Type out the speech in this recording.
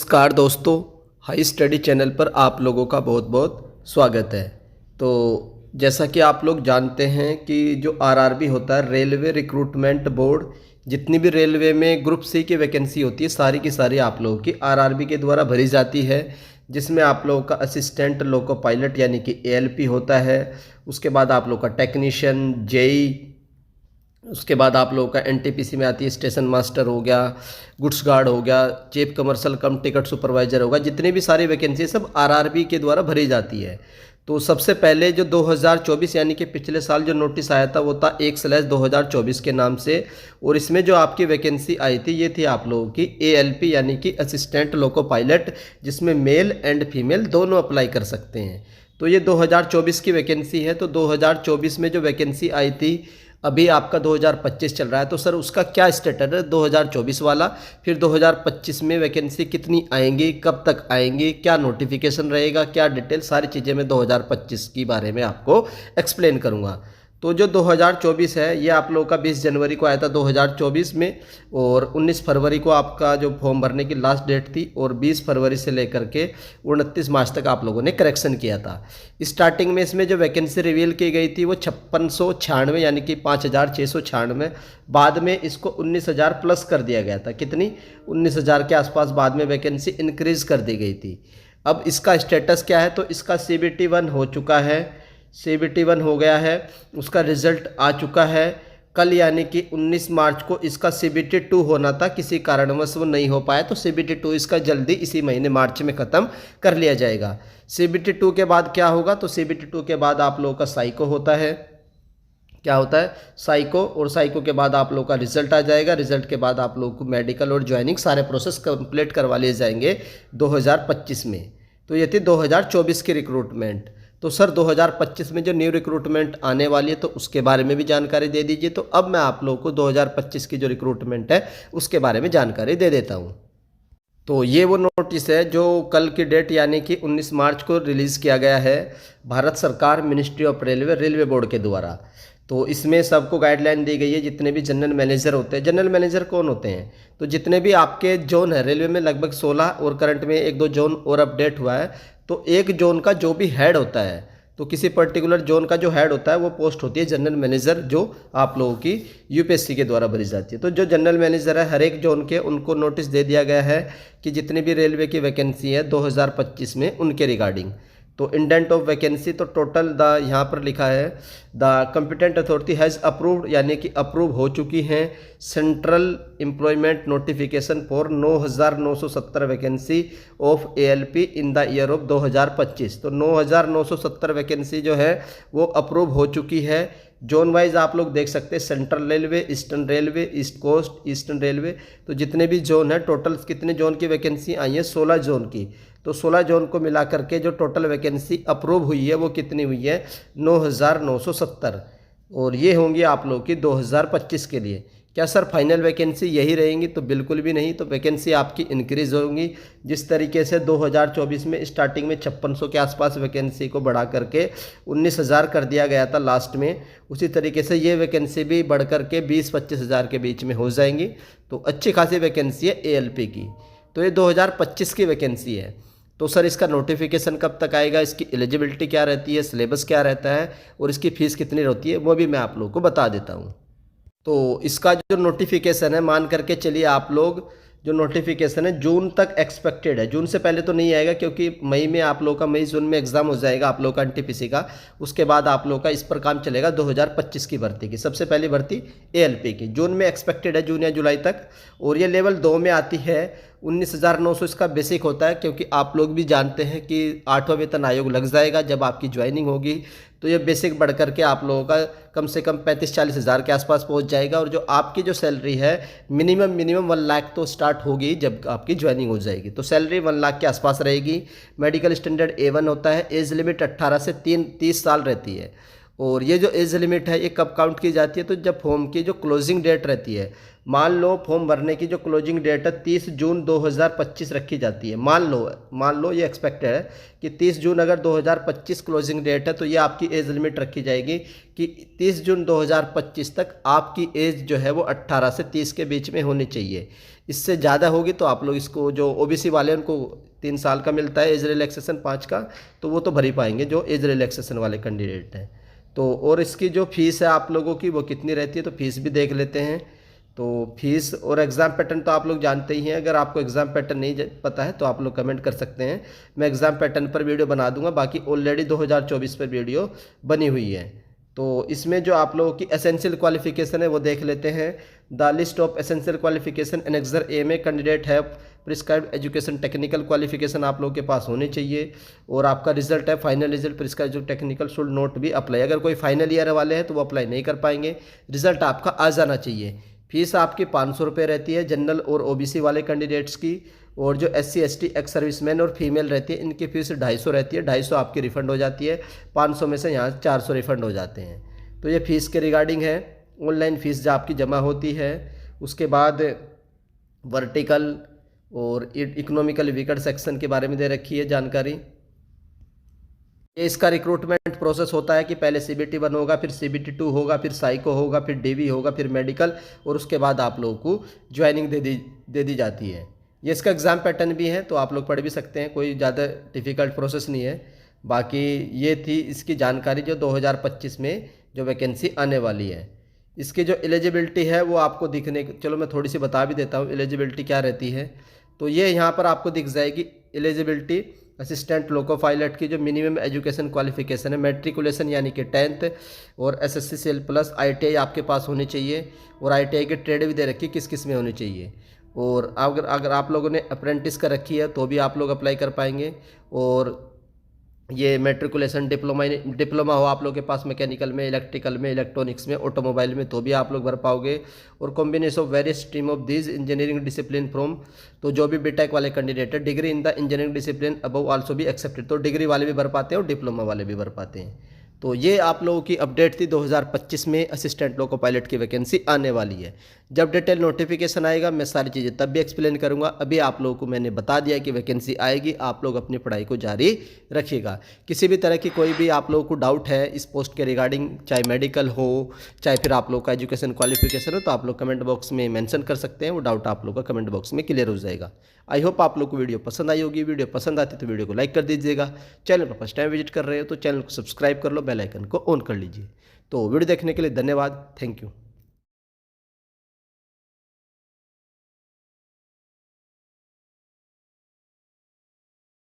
नमस्कार दोस्तों, high study channel पर आप लोगों का बहुत बहुत स्वागत है। तो जैसा कि आप लोग जानते हैं कि जो आरआरबी होता है, रेलवे रिक्रूटमेंट बोर्ड, जितनी भी रेलवे में ग्रुप सी की वैकेंसी होती है सारी की सारी आप लोगों की आरआरबी के द्वारा भरी जाती है। जिसमें आप लोगों का असिस्टेंट लोको पायलट यानी कि एएलपी होता है। उसके बाद आप लोग का टेक्नीशियन जेई, उसके बाद आप लोगों का एनटीपीसी में आती है स्टेशन मास्टर हो गया, गुड्स गार्ड हो गया, चीफ कमर्शियल कम टिकट सुपरवाइजर होगा। जितनी भी सारी वैकेंसी सब आरआरबी के द्वारा भरी जाती है। तो सबसे पहले जो 2024 यानी कि पिछले साल जो नोटिस आया था वो था 1/2024 के नाम से। और इसमें जो आपकी वैकेंसी आई थी ये थी आप लोगों की एएलपी यानी कि असिस्टेंट लोको पायलट, जिसमें मेल एंड फीमेल दोनों अप्लाई कर सकते हैं। तो ये 2024 की वैकेंसी है। तो 2024 में जो वैकेंसी आई थी, अभी आपका 2025 चल रहा है, तो सर उसका क्या स्टेटस है 2024 वाला, फिर 2025 में वैकेंसी कितनी आएंगी, कब तक आएंगी, क्या नोटिफिकेशन रहेगा, क्या डिटेल, सारी चीज़ें मैं 2025 के बारे में आपको एक्सप्लेन करूंगा। तो जो 2024 है ये आप लोगों का 20 जनवरी को आया था 2024 में, और 19 फरवरी को आपका जो फॉर्म भरने की लास्ट डेट थी, और 20 फरवरी से लेकर के 29 मार्च तक आप लोगों ने करेक्शन किया था। स्टार्टिंग में इसमें जो वैकेंसी रिवील की गई थी वो 5696 यानी कि 5696। बाद में इसको 19,000 प्लस कर दिया गया था। कितनी? 19,000 के आसपास बाद में वैकेंसी इंक्रीज कर दी गई थी। अब इसका स्टेटस क्या है? तो इसका CBT 1 हो चुका है, CBT 1 हो गया है, उसका रिजल्ट आ चुका है कल, यानी कि 19 मार्च को इसका CBT 2 होना था, किसी कारणवश वो नहीं हो पाया। तो CBT 2 इसका जल्दी इसी महीने मार्च में ख़त्म कर लिया जाएगा। CBT 2 के बाद क्या होगा? तो CBT 2 के बाद आप लोगों का साइको होता है। क्या होता है? साइको। और साइको के बाद आप लोगों का रिजल्ट आ जाएगा। रिजल्ट के बाद आप लोगों को मेडिकल और ज्वाइनिंग सारे प्रोसेस कंप्लीट करवा लिए जाएंगे 2025 में। तो ये थी 2024 की रिक्रूटमेंट। तो सर 2025 में जो न्यू रिक्रूटमेंट आने वाली है तो उसके बारे में भी जानकारी दे दीजिए। तो अब मैं आप लोगों को 2025 की जो रिक्रूटमेंट है उसके बारे में जानकारी दे देता हूँ। तो ये वो नोटिस है जो कल की डेट यानी कि 19 मार्च को रिलीज़ किया गया है भारत सरकार मिनिस्ट्री ऑफ रेलवे बोर्ड के द्वारा। तो इसमें सबको गाइडलाइन दी गई है, जितने भी जनरल मैनेजर होते हैं। जनरल मैनेजर कौन होते हैं? तो जितने भी आपके जोन है रेलवे में, लगभग 16, और करंट में 1-2 जोन और अपडेट हुआ है। तो एक जोन का जो भी हेड होता है, तो किसी पर्टिकुलर जोन का जो हेड होता है वो पोस्ट होती है जनरल मैनेजर, जो आप लोगों की यूपीएससी के द्वारा भरी जाती है। तो जो जनरल मैनेजर है हर एक जोन के, उनको नोटिस दे दिया गया है कि जितनी भी रेलवे की वैकेंसी है 2025 में उनके रिगार्डिंग। तो इंडेंट ऑफ वैकेंसी तो टोटल यहाँ पर लिखा है the competent authority has approved, यानी कि अप्रूव हो चुकी हैं central employment notification for 9,970 vacancy of ALP in the year of 2025। तो 9,970 वैकेंसी जो है वो अप्रूव हो चुकी है। जोन वाइज आप लोग देख सकते हैं, central railway, eastern railway, east coast, eastern railway. तो जितने भी जोन है, टोटल कितने जोन की वैकेंसी आई है? 16 जोन की। तो 16 जोन को मिला करके जो टोटल वैकेंसी अप्रूव हुई है वो कितनी हुई है? 9,970। और ये होंगी आप लोग की 2025 के लिए। क्या सर फाइनल वैकेंसी यही रहेंगी? तो बिल्कुल भी नहीं। तो वैकेंसी आपकी इंक्रीज़ होंगी। जिस तरीके से 2024 में स्टार्टिंग में 5600 के आसपास वैकेंसी को बढ़ा करके 19,000 कर दिया गया था लास्ट में, उसी तरीके से ये वैकेंसी भी बढ़ करके 20-25 हज़ार के बीच में हो जाएंगी। तो अच्छी खासी वैकेंसी है एएलपी की। तो ये 2025 की वैकेंसी है। तो सर इसका नोटिफिकेशन कब तक आएगा, इसकी एलिजिबिलिटी क्या रहती है, सिलेबस क्या रहता है, और इसकी फ़ीस कितनी रहती है, वो भी मैं आप लोगों को बता देता हूँ। तो इसका जो नोटिफिकेशन है, मान करके चलिए आप लोग, जो नोटिफिकेशन है जून तक एक्सपेक्टेड है। जून से पहले तो नहीं आएगा, क्योंकि मई में आप लोगों का, मई जून में एग्जाम हो जाएगा आप लोगों का एनटीपीसी का। उसके बाद आप लोगों का इस पर काम चलेगा 2025 की भर्ती की। सबसे पहली भर्ती एएलपी की जून में एक्सपेक्टेड है, जून या जुलाई तक। और ये लेवल 2 में आती है। 19,900 इसका बेसिक होता है, क्योंकि आप लोग भी जानते हैं कि 8वां वेतन आयोग लग जाएगा जब आपकी ज्वाइनिंग होगी। तो ये बेसिक बढ़ करके आप लोगों का कम से कम 35-40 हज़ार के आसपास पहुंच जाएगा। और जो आपकी जो सैलरी है मिनिमम 1 लाख तो स्टार्ट होगी जब आपकी ज्वाइनिंग हो जाएगी। तो सैलरी 1 लाख के आसपास रहेगी। मेडिकल स्टैंडर्ड A1 होता है। एज लिमिट 18 से 30 साल रहती है। और ये जो एज लिमिट है ये कब काउंट की जाती है, तो जब फॉर्म की जो क्लोजिंग डेट रहती है, मान लो फॉर्म भरने की जो क्लोजिंग डेट है 30 जून 2025 रखी जाती है, मान लो ये एक्सपेक्टेड है कि 30 जून अगर 2025 क्लोजिंग डेट है, तो ये आपकी एज लिमिट रखी जाएगी कि 30 जून 2025 तक आपकी एज जो है वो 18 से 30 के बीच में होनी चाहिए। इससे ज़्यादा होगी तो आप लोग इसको, जो ओबीसी वाले उनको 3 साल का मिलता है एज रिलैक्सेशन 5 का, तो वो तो भर ही पाएंगे जो एज रिलैक्सेशन वाले कैंडिडेट हैं। तो और इसकी जो फीस है आप लोगों की वो कितनी रहती है, तो फीस भी देख लेते हैं। तो फीस और एग्ज़ाम पैटर्न तो आप लोग जानते ही हैं। अगर आपको एग्ज़ाम पैटर्न नहीं पता है तो आप लोग कमेंट कर सकते हैं, मैं एग्ज़ाम पैटर्न पर वीडियो बना दूंगा। बाकी ऑलरेडी 2024 पर वीडियो बनी हुई है। तो इसमें जो आप लोगों की एसेंशियल क्वालिफिकेशन है वो देख लेते हैं। The list of essential qualification annexure A में कैंडिडेट है प्रिस्क्राइब्ड एजुकेशन टेक्निकल क्वालिफिकेशन आप लोगों के पास होनी चाहिए। और आपका रिजल्ट है final result prescribed technical should not be apply. अगर कोई फाइनल ईयर वाले हैं तो वो अप्लाई नहीं कर पाएंगे, रिजल्ट आपका आ जाना चाहिए। फीस आपकी 500 रुपये रहती है जनरल और ओबीसी वाले कैंडिडेट्स की। और जो SC ST एक्स सर्विसमैन और फीमेल रहती है इनकी फीस 250 रहती है। 250 आपकी रिफ़ंड हो जाती है, 500 में से यहाँ 400 रिफ़ंड हो जाते हैं। तो ये फ़ीस के रिगार्डिंग है। ऑनलाइन फ़ीस जो आपकी जमा होती है, उसके बाद वर्टिकल और इकोनॉमिकल वीकर सेक्शन के बारे में दे रखी है जानकारी। ये इसका रिक्रूटमेंट प्रोसेस होता है कि पहले CBT 1 होगा, फिर CBT 2 होगा, फिर साइको होगा, फिर DV होगा, फिर मेडिकल, और उसके बाद आप लोगों को ज्वाइनिंग दे दी जाती है। ये इसका एग्ज़ाम पैटर्न भी है तो आप लोग पढ़ भी सकते हैं, कोई ज़्यादा डिफ़िकल्ट प्रोसेस नहीं है। बाकी ये थी इसकी जानकारी जो 2025 में जो वैकेंसी आने वाली है। इसकी जो एलिजिबिलिटी है वो आपको चलो मैं थोड़ी सी बता भी देता हूँ एलिजिबिलिटी क्या रहती है। तो ये यहाँ पर आपको दिख जाएगी एलिजिबिलिटी। असिस्टेंट लोको पायलट की जो मिनिमम एजुकेशन क्वालिफिकेशन है मैट्रिकुलेशन यानी कि 10th, और SSC सेल प्लस ITI आपके पास होनी चाहिए। और ITI की ट्रेड भी दे रखी किस किस में होनी चाहिए। और अगर आप लोगों ने अप्रेंटिस कर रखी है तो भी आप लोग अप्लाई कर पाएंगे। और ये मैट्रिकुलेशन डिप्लोमा हो आप लोग के पास मैकेनिकल में, इलेक्ट्रिकल में, इलेक्ट्रॉनिक्स में, ऑटोमोबाइल में, तो भी आप लोग भर पाओगे। और combination of various stream of this engineering discipline from, तो जो भी बीटेक वाले कैंडिडेट है degree in the engineering discipline above also भी एक्सेप्टेड, तो डिग्री वाले भी भर पाते हैं और डिप्लोमा वाले भी भर पाते हैं। तो ये आप लोगों की अपडेट थी 2025 में असिस्टेंट लोको पायलट की वैकेंसी आने वाली है। जब डिटेल नोटिफिकेशन आएगा मैं सारी चीज़ें तब भी एक्सप्लेन करूंगा। अभी आप लोगों को मैंने बता दिया कि वैकेंसी आएगी, आप लोग अपनी पढ़ाई को जारी रखिएगा। किसी भी तरह की कोई भी आप लोगों को डाउट है इस पोस्ट के रिगार्डिंग, चाहे मेडिकल हो चाहे फिर आप लोग का एजुकेशन क्वालिफिकेशन हो, तो आप लोग कमेंट बॉक्स में मेंशन कर सकते हैं। वो डाउट आप लोग का कमेंट बॉक्स में क्लियर हो जाएगा। आई होप आप लोग को वीडियो पसंद आई होगी। वीडियो पसंद आती तो वीडियो को लाइक कर दीजिएगा। चैनल पर फर्स्ट टाइम विजिट कर रहे हो तो चैनल को सब्सक्राइब कर लो, बेल आइकन को ऑन कर लीजिए। तो वीडियो देखने के लिए धन्यवाद। Thank you.